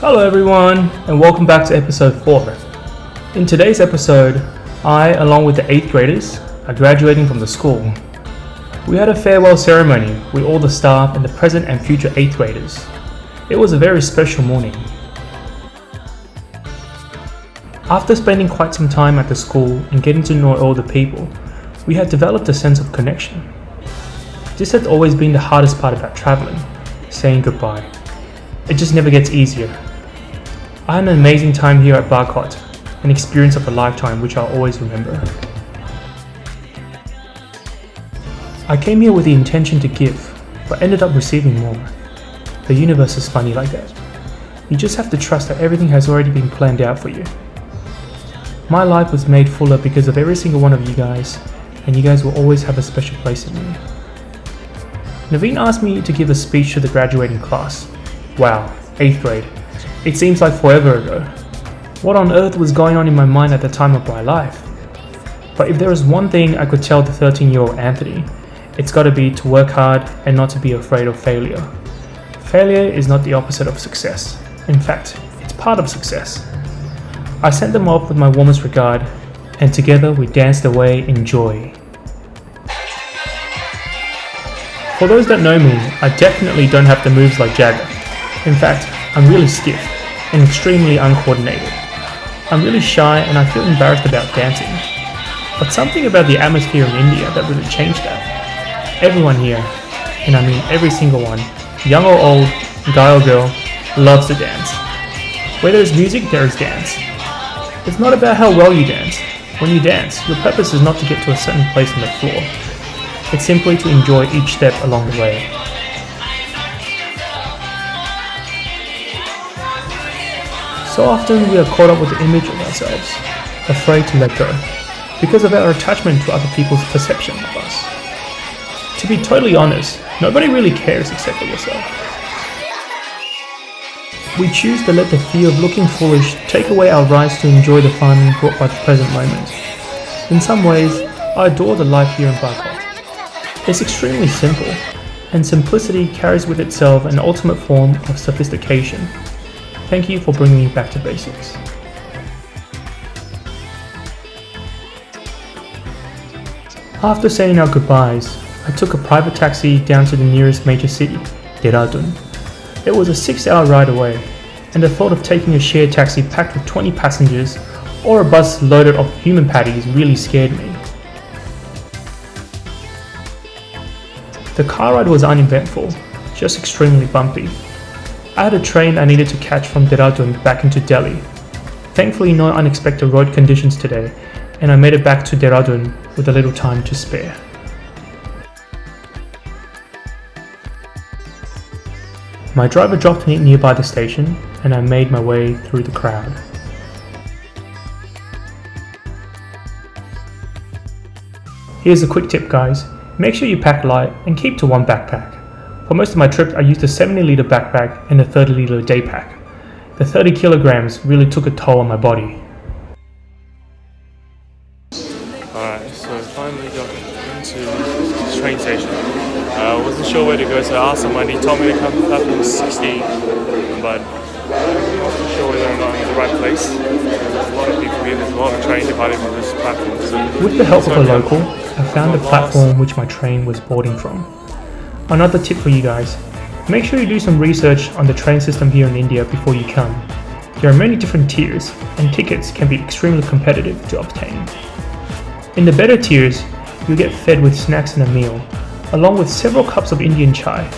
Hello everyone, and welcome back to episode 4. In today's episode, I, along with the 8th graders, are graduating from the school. We had a farewell ceremony with all the staff and the present and future 8th graders. It was a very special morning. After spending quite some time at the school and getting to know all the people, we had developed a sense of connection. This had always been the hardest part about traveling, saying goodbye. It just never gets easier. I had an amazing time here at Barkot, an experience of a lifetime which I'll always remember. I came here with the intention to give, but ended up receiving more. The universe is funny like that. You just have to trust that everything has already been planned out for you. My life was made fuller because of every single one of you guys, and you guys will always have a special place in me. Naveen asked me to give a speech to the graduating class. Wow, 8th grade. It seems like forever ago. What on earth was going on in my mind at the time of my life? But if there is one thing I could tell the 13-year-old Anthony, it's gotta be to work hard and not to be afraid of failure. Failure is not the opposite of success. In fact, it's part of success. I sent them off with my warmest regard, and together we danced away in joy. For those that know me, I definitely don't have the moves like Jagger. In fact, I'm really stiff and extremely uncoordinated. I'm really shy and I feel embarrassed about dancing. But something about the atmosphere in India that really changed that. Everyone here, and I mean every single one, young or old, guy or girl, loves to dance. Where there's music, there is dance. It's not about how well you dance. When you dance, your purpose is not to get to a certain place on the floor. It's simply to enjoy each step along the way. So often we are caught up with the image of ourselves, afraid to let go, because of our attachment to other people's perception of us. To be totally honest, nobody really cares except for yourself. We choose to let the fear of looking foolish take away our rights to enjoy the fun brought by the present moment. In some ways, I adore the life here in Barkot. It's extremely simple, and simplicity carries with itself an ultimate form of sophistication. Thank you for bringing me back to basics. After saying our goodbyes, I took a private taxi down to the nearest major city, Dehradun. It was a 6-hour ride away, and the thought of taking a shared taxi packed with 20 passengers or a bus loaded of human patties really scared me. The car ride was uneventful, just extremely bumpy. I had a train I needed to catch from Dehradun back into Delhi. Thankfully no unexpected road conditions today, and I made it back to Dehradun with a little time to spare. My driver dropped me nearby the station, and I made my way through the crowd. Here's a quick tip guys, make sure you pack light and keep to one backpack. For most of my trip, I used a 70-litre backpack and a 30-litre day pack. The 30 kilograms really took a toll on my body. Alright, so finally got into the train station. I wasn't sure where to go, so I asked someone. He told me to come to platform 16, but I wasn't sure whether or not I'm in the right place. There's a lot of people here, there's a lot of train departing from this platform. So with the help of a local, I found the platform which my train was boarding from. Another tip for you guys, make sure you do some research on the train system here in India before you come. There are many different tiers, and tickets can be extremely competitive to obtain. In the better tiers, you'll get fed with snacks and a meal, along with several cups of Indian chai.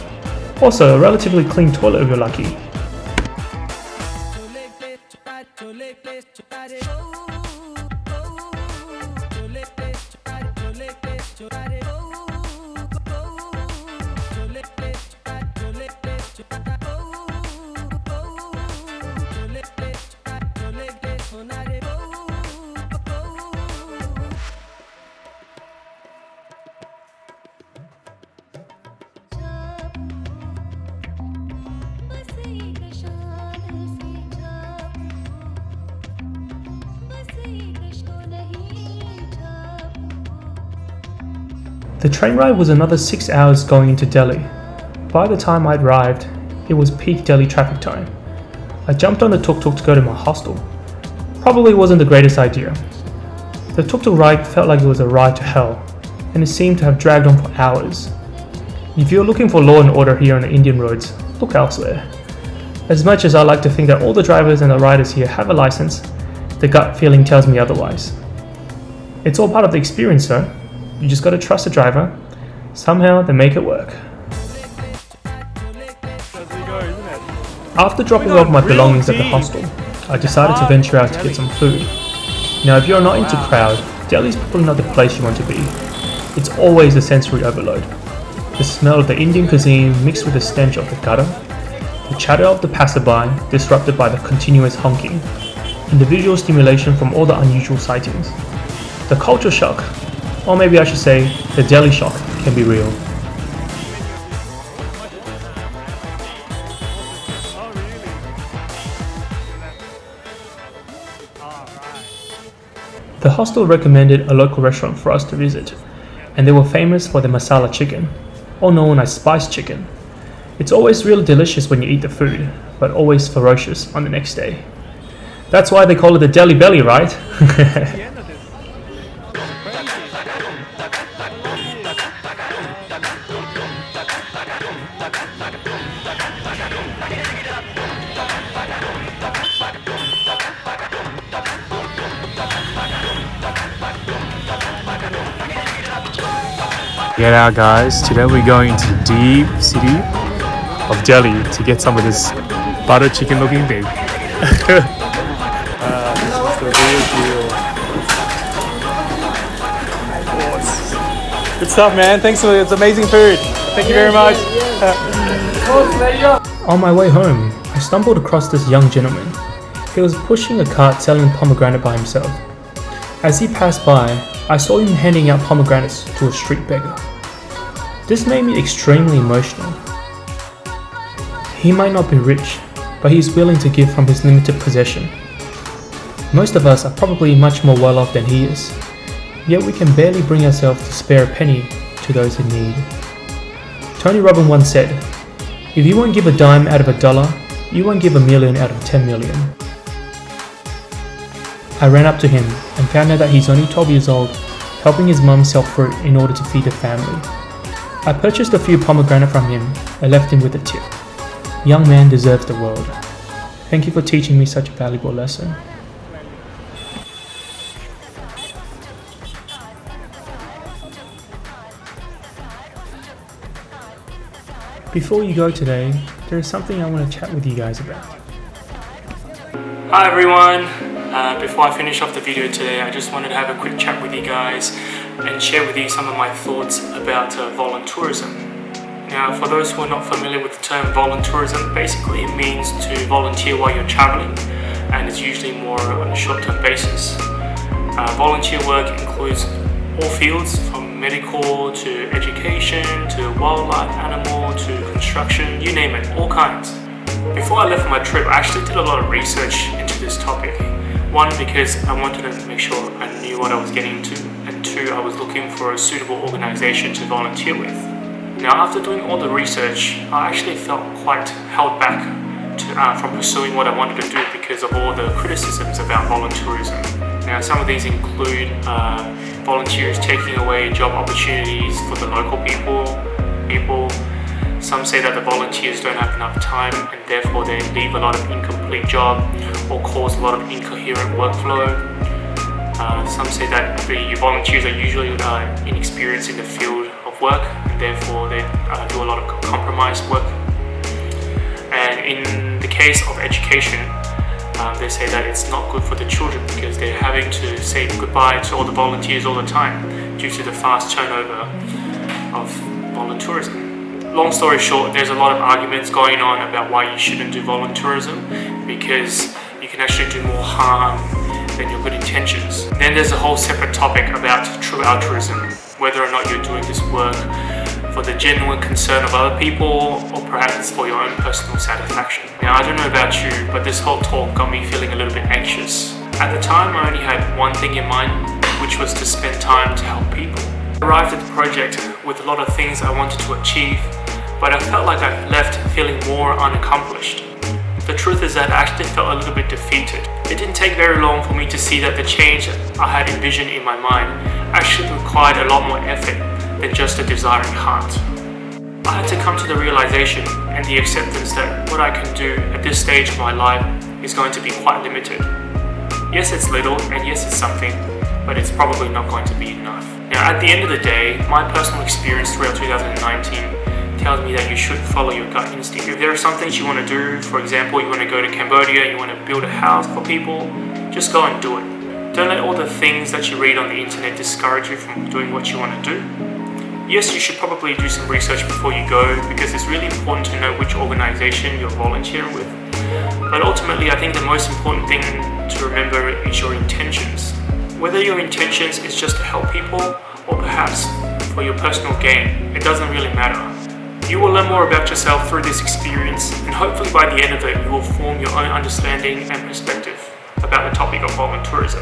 Also, a relatively clean toilet if you're lucky. The train ride was another 6 hours going into Delhi. By the time I'd arrived, it was peak Delhi traffic time. I jumped on the tuk-tuk to go to my hostel. Probably wasn't the greatest idea. The tuk-tuk ride felt like it was a ride to hell, and it seemed to have dragged on for hours. If you're looking for law and order here on the Indian roads, look elsewhere. As much as I like to think that all the drivers and the riders here have a license, the gut feeling tells me otherwise. It's all part of the experience though. You just gotta trust the driver. Somehow they make it work. After dropping off my belongings at the hostel, I decided to venture out to get some food. Now if you're not into crowd, Delhi's probably not the place you want to be. It's always a sensory overload. The smell of the Indian cuisine mixed with the stench of the gutter, the chatter of the passerby disrupted by the continuous honking, and the visual stimulation from all the unusual sightings. The culture shock, or maybe I should say the Delhi shock, can be real. The hostel recommended a local restaurant for us to visit, and they were famous for their masala chicken, or known as spice chicken. It's always really delicious when you eat the food, but always ferocious on the next day. That's why they call it the Delhi belly, right? Get out guys, today we're going to the deep city of Delhi to get some of this butter chicken looking thing. This is the real deal. Good stuff man, thanks for it's amazing food. Thank you very much. On my way home, I stumbled across this young gentleman. He was pushing a cart selling pomegranate by himself. As he passed by, I saw him handing out pomegranates to a street beggar. This made me extremely emotional. He might not be rich, but he is willing to give from his limited possession. Most of us are probably much more well off than he is, yet we can barely bring ourselves to spare a penny to those in need. Tony Robbins once said, "If you won't give a dime out of a dollar, you won't give a million out of 10 million." I ran up to him and found out that he's only 12 years old, helping his mum sell fruit in order to feed the family. I purchased a few pomegranate from him and left him with a tip. Young man deserves the world. Thank you for teaching me such a valuable lesson. Before you go today, there is something I want to chat with you guys about. Hi everyone! Before I finish off the video today, I just wanted to have a quick chat with you guys and share with you some of my thoughts about voluntourism. Now, for those who are not familiar with the term voluntourism, basically it means to volunteer while you're traveling, and it's usually more on a short-term basis. Volunteer work includes all fields, from medical to education to wildlife, animal to construction, you name it, all kinds. Before I left for my trip, I actually did a lot of research into this topic. One, because I wanted to make sure I knew what I was getting into, and two, I was looking for a suitable organization to volunteer with. Now, after doing all the research, I actually felt quite held back from pursuing what I wanted to do because of all the criticisms about voluntourism. Now, some of these include volunteers taking away job opportunities for the local people. Some say that the volunteers don't have enough time and therefore they leave a lot of incomplete job or cause a lot of incoherent workflow. Some say that the volunteers are usually inexperienced in the field of work and therefore they do a lot of compromised work. And in the case of education, they say that it's not good for the children because they're having to say goodbye to all the volunteers all the time due to the fast turnover of voluntourism. Long story short, there's a lot of arguments going on about why you shouldn't do voluntourism because you can actually do more harm than your good intentions. Then there's a whole separate topic about true altruism, whether or not you're doing this work for the genuine concern of other people or perhaps for your own personal satisfaction. Now, I don't know about you, but this whole talk got me feeling a little bit anxious. At the time, I only had one thing in mind, which was to spend time to help people. I arrived at the project with a lot of things I wanted to achieve, but I felt like I left feeling more unaccomplished. The truth is that I actually felt a little bit defeated. It didn't take very long for me to see that the change I had envisioned in my mind actually required a lot more effort than just a desiring heart. I had to come to the realization and the acceptance that what I can do at this stage of my life is going to be quite limited. Yes, it's little, and yes, it's something, but it's probably not going to be enough. Now, at the end of the day, my personal experience throughout 2019 tells me that you should follow your gut instinct. If there are some things you want to do, for example, you want to go to Cambodia, you want to build a house for people, just go and do it. Don't let all the things that you read on the internet discourage you from doing what you want to do. Yes, you should probably do some research before you go, because it's really important to know which organization you're volunteering with. But ultimately, I think the most important thing to remember is your intentions. Whether your intentions is just to help people or perhaps for your personal gain, it doesn't really matter. You will learn more about yourself through this experience, and hopefully by the end of it, you will form your own understanding and perspective about the topic of volunteerism.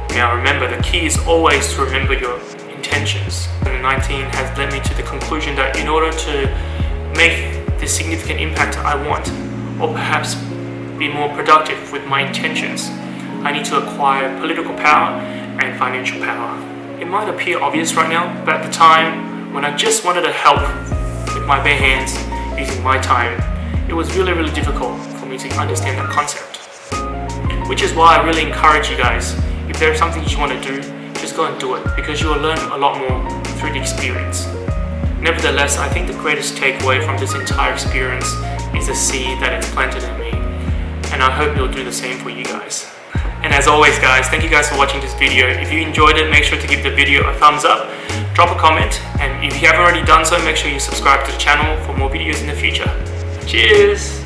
Now remember, the key is always to remember your intentions. 2019 has led me to the conclusion that in order to make the significant impact I want, or perhaps be more productive with my intentions, I need to acquire political power and financial power. It might appear obvious right now, but at the time when I just wanted to help with my bare hands using my time, it was really difficult for me to understand that concept. Which is why I really encourage you guys, if there are some things you want to do, just go and do it, because you will learn a lot more through the experience. Nevertheless, I think the greatest takeaway from this entire experience is the seed that it's planted in me, and I hope you'll do the same for you guys. And as always guys, thank you guys for watching this video. If you enjoyed it, make sure to give the video a thumbs up, drop a comment, and if you haven't already done so, make sure you subscribe to the channel for more videos in the future. Cheers!